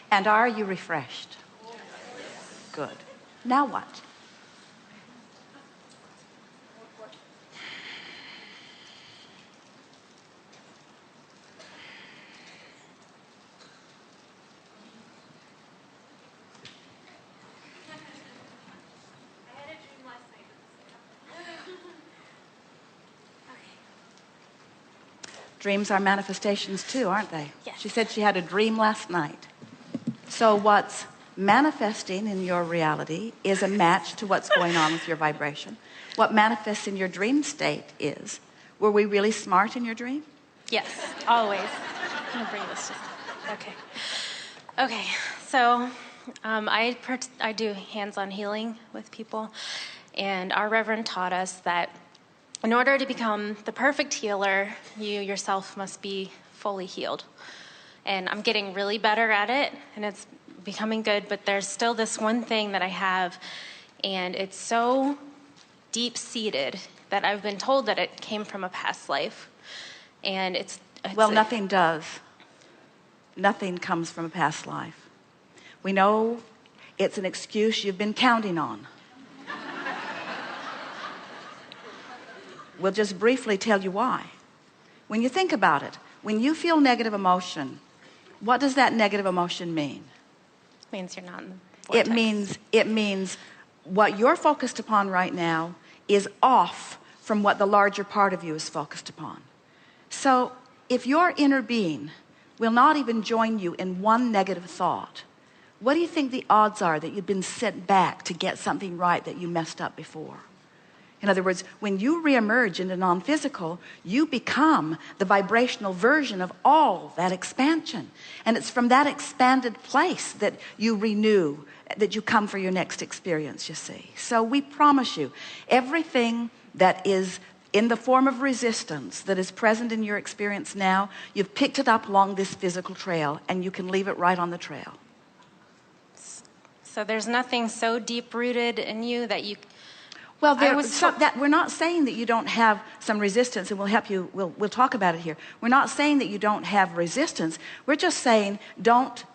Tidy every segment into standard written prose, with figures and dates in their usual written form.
And are you refreshed? Good. Now what? Dreams are manifestations too, aren't they? Yes. She said she had a dream last night. So what's manifesting in your reality is a match to what's going on with your vibration. What manifests in your dream state is, were we really smart in your dream? Yes, always. I'm gonna bring this. Okay. So I do hands-on healing with people, and our Reverend taught us that in order to become the perfect healer, you yourself must be fully healed. And I'm getting really better at it, and it's becoming good, but there's still this one thing that I have, and it's so deep-seated that I've been told that it came from a past life. And it's well, nothing does. Nothing comes from a past life. We know it's an excuse you've been counting on. We'll just briefly tell you why. When you think about it, when you feel negative emotion, what does that negative emotion mean? It means you're not in the vortex. It means what you're focused upon right now is off from what the larger part of you is focused upon. So if your inner being will not even join you in one negative thought, what do you think the odds are that you've been sent back to get something right that you messed up before? In other words, when you reemerge into non-physical, you become the vibrational version of all that expansion. And it's from that expanded place that you renew, that you come for your next experience, you see. So we promise you, everything that is in the form of resistance that is present in your experience now, you've picked it up along this physical trail, and you can leave it right on the trail. So there's nothing so deep-rooted in you that you... Well, we're not saying that you don't have some resistance, and we'll help you, we'll talk about it here. We're not saying that you don't have resistance. We're just saying don't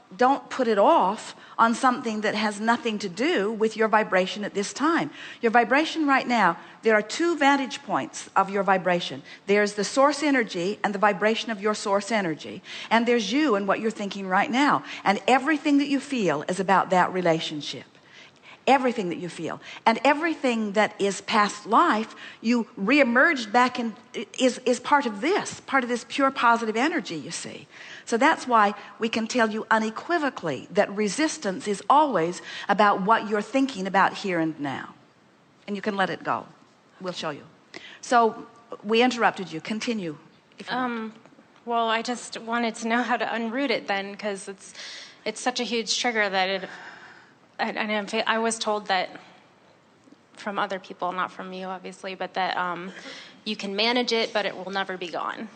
put it off on something that has nothing to do with your vibration at this time. Your vibration right now, there are two vantage points of your vibration. There's the source energy and the vibration of your source energy. And there's you and what you're thinking right now. And everything that you feel is about that relationship. Everything that you feel, and everything that is past life, you reemerged back in, is part of this pure positive energy, you see. So that's why we can tell you unequivocally that resistance is always about what you're thinking about here and now. And you can let it go. We'll show you. So we interrupted you. Continue. If you want. Well, I just wanted to know how to unroot it then, because it's such a huge trigger that it... And I was told that from other people, not from you, obviously, but that you can manage it, but it will never be gone.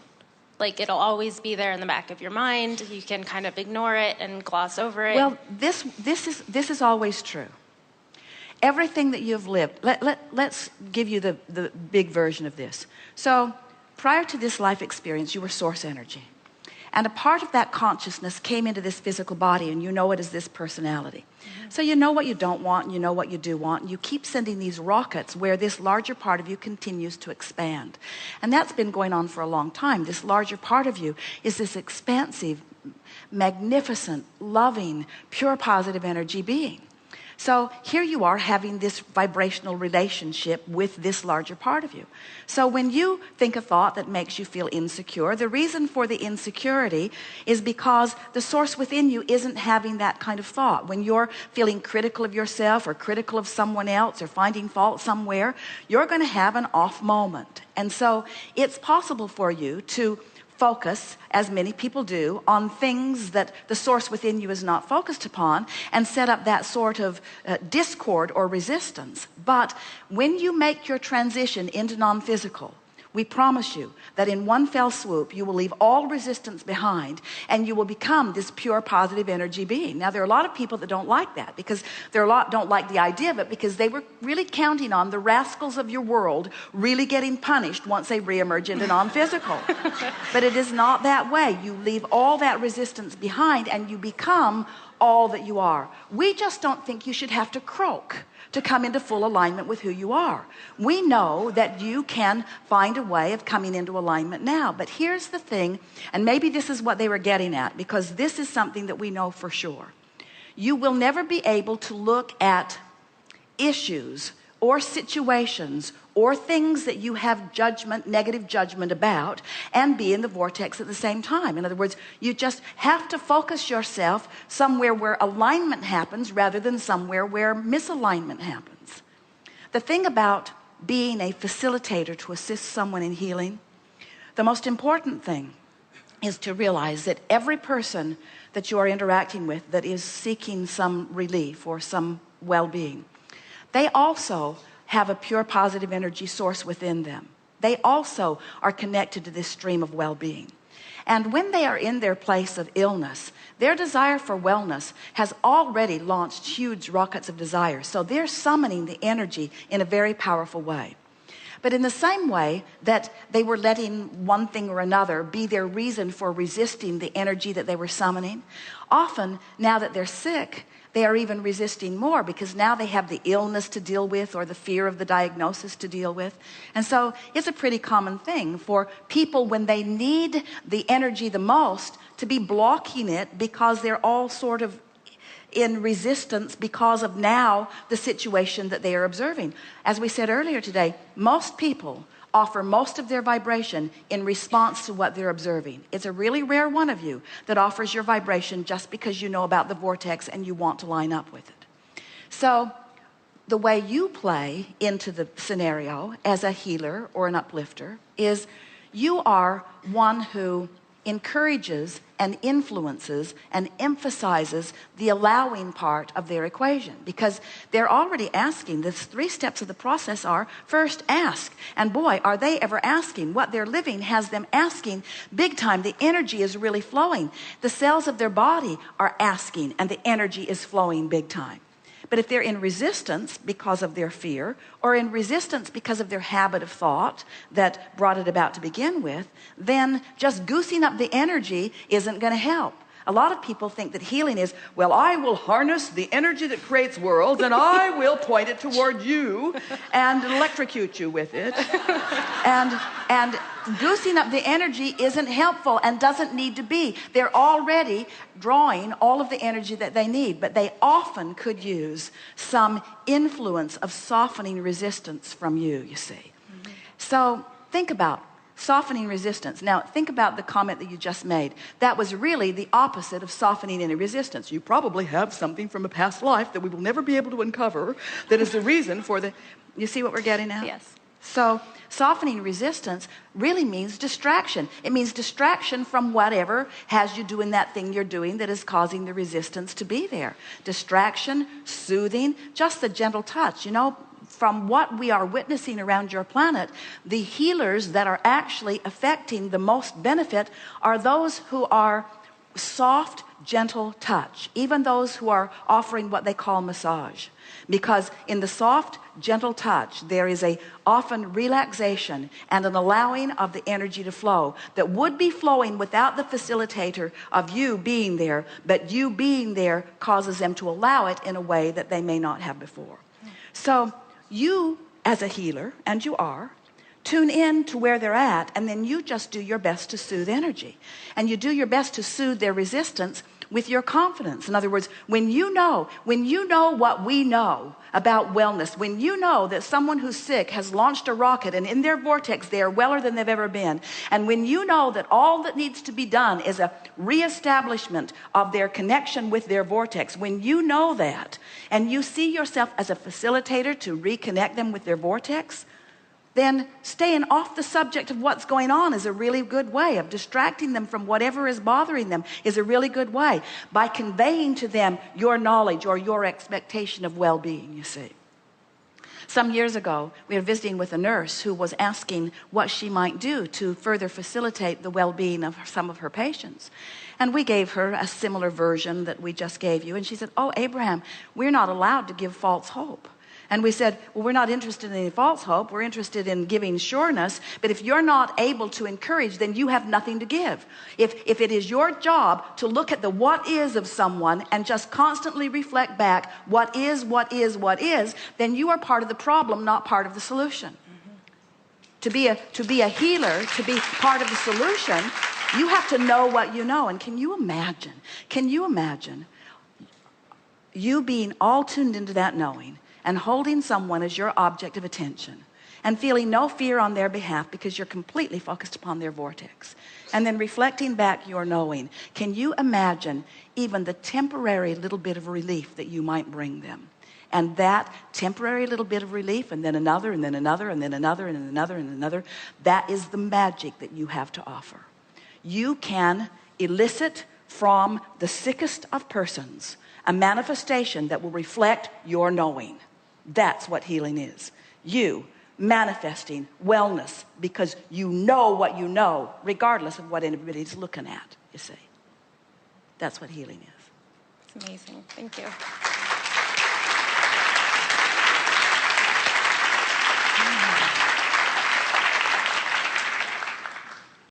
Like, it'll always be there in the back of your mind. You can kind of ignore it and gloss over it. Well, this is always true. Everything that you've lived, let's give you the big version of this. So prior to this life experience, you were source energy. And a part of that consciousness came into this physical body, and you know it as this personality. Mm-hmm. So you know what you don't want, and you know what you do want, and you keep sending these rockets where this larger part of you continues to expand. And that's been going on for a long time. This larger part of you is this expansive, magnificent, loving, pure positive energy being. So here you are having this vibrational relationship with this larger part of you. So when you think a thought that makes you feel insecure, the reason for the insecurity is because the source within you isn't having that kind of thought. When you're feeling critical of yourself or critical of someone else or finding fault somewhere, you're going to have an off moment. And so it's possible for you to focus, as many people do, on things that the source within you is not focused upon, and set up that sort of discord or resistance. But when you make your transition into non-physical, we promise you that in one fell swoop, you will leave all resistance behind, and you will become this pure positive energy being. Now, there are a lot of people that don't like that, because don't like the idea of it, because they were really counting on the rascals of your world really getting punished once they reemerge into non-physical. But it is not that way. You leave all that resistance behind, and you become all that you are. We just don't think you should have to croak to come into full alignment with who you are. We know that you can find a way of coming into alignment now. But here's the thing, and maybe this is what they were getting at, because this is something that we know for sure. You will never be able to look at issues or situations or things that you have judgment, negative judgment about, and be in the vortex at the same time. In other words, you just have to focus yourself somewhere where alignment happens rather than somewhere where misalignment happens. The thing about being a facilitator to assist someone in healing, the most important thing is to realize that every person that you are interacting with that is seeking some relief or some well-being, they also have a pure positive energy source within them. They also are connected to this stream of well-being. And when they are in their place of illness, their desire for wellness has already launched huge rockets of desire. So they're summoning the energy in a very powerful way. But in the same way that they were letting one thing or another be their reason for resisting the energy that they were summoning, often now that they're sick, they are even resisting more because now they have the illness to deal with or the fear of the diagnosis to deal with. And so it's a pretty common thing for people when they need the energy the most to be blocking it because they're all sort of in resistance because of now the situation that they are observing. As we said earlier today, most people offer most of their vibration in response to what they're observing. It's a really rare one of you that offers your vibration just because you know about the vortex and you want to line up with it. So the way you play into the scenario as a healer or an uplifter is you are one who encourages and influences and emphasizes the allowing part of their equation, because they're already asking. The 3 steps of the process are: first, ask. And boy, are they ever asking. What they're living has them asking big time. The energy is really flowing. The cells of their body are asking, and the energy is flowing big time. But if they're in resistance because of their fear, or in resistance because of their habit of thought that brought it about to begin with, then just goosing up the energy isn't going to help. A lot of people think that healing is, well, I will harness the energy that creates worlds and I will point it toward you and electrocute you with it. And goosing up the energy isn't helpful and doesn't need to be. They're already drawing all of the energy that they need, but they often could use some influence of softening resistance from you see. So think about softening resistance. Now, think about the comment that you just made. That was really the opposite of softening any resistance. You probably have something from a past life that we will never be able to uncover that is the reason for the... You see what we're getting at? Yes. So softening resistance really means distraction. It means distraction from whatever has you doing that thing you're doing that is causing the resistance to be there. Distraction, soothing, just the gentle touch. You know, from what we are witnessing around your planet, the healers that are actually affecting the most benefit are those who are soft, gentle touch, even those who are offering what they call massage. Because in the soft, gentle touch, there is a often relaxation and an allowing of the energy to flow that would be flowing without the facilitator of you being there, but you being there causes them to allow it in a way that they may not have before. So you, as a healer, and you are, tune in to where they're at, and then you just do your best to soothe energy. And you do your best to soothe their resistance with your confidence. In other words, when you know what we know about wellness, when you know that someone who's sick has launched a rocket and in their vortex they are weller than they've ever been, and when you know that all that needs to be done is a reestablishment of their connection with their vortex, when you know that and you see yourself as a facilitator to reconnect them with their vortex, then staying off the subject of what's going on is a really good way of distracting them from whatever is bothering them, is a really good way by conveying to them your knowledge or your expectation of well-being, you see. Some years ago, we were visiting with a nurse who was asking what she might do to further facilitate the well-being of some of her patients. And we gave her a similar version that we just gave you. And she said, oh, Abraham, we're not allowed to give false hope. And we said, well, we're not interested in any false hope. We're interested in giving sureness. But if you're not able to encourage, then you have nothing to give. If it is your job to look at the what is of someone and just constantly reflect back what is, then you are part of the problem, not part of the solution. To be a healer, to be part of the solution, you have to know what you know. And can you imagine you being all tuned into that knowing and holding someone as your object of attention and feeling no fear on their behalf because you're completely focused upon their vortex, and then reflecting back your knowing? Can you imagine even the temporary little bit of relief that you might bring them? And that temporary little bit of relief, and then another, and then another, and then another, and then another, and another, that is the magic that you have to offer. You can elicit from the sickest of persons a manifestation that will reflect your knowing. That's what healing is. You manifesting wellness because you know what you know, regardless of what anybody's looking at, you see. That's what healing is. It's amazing. Thank you.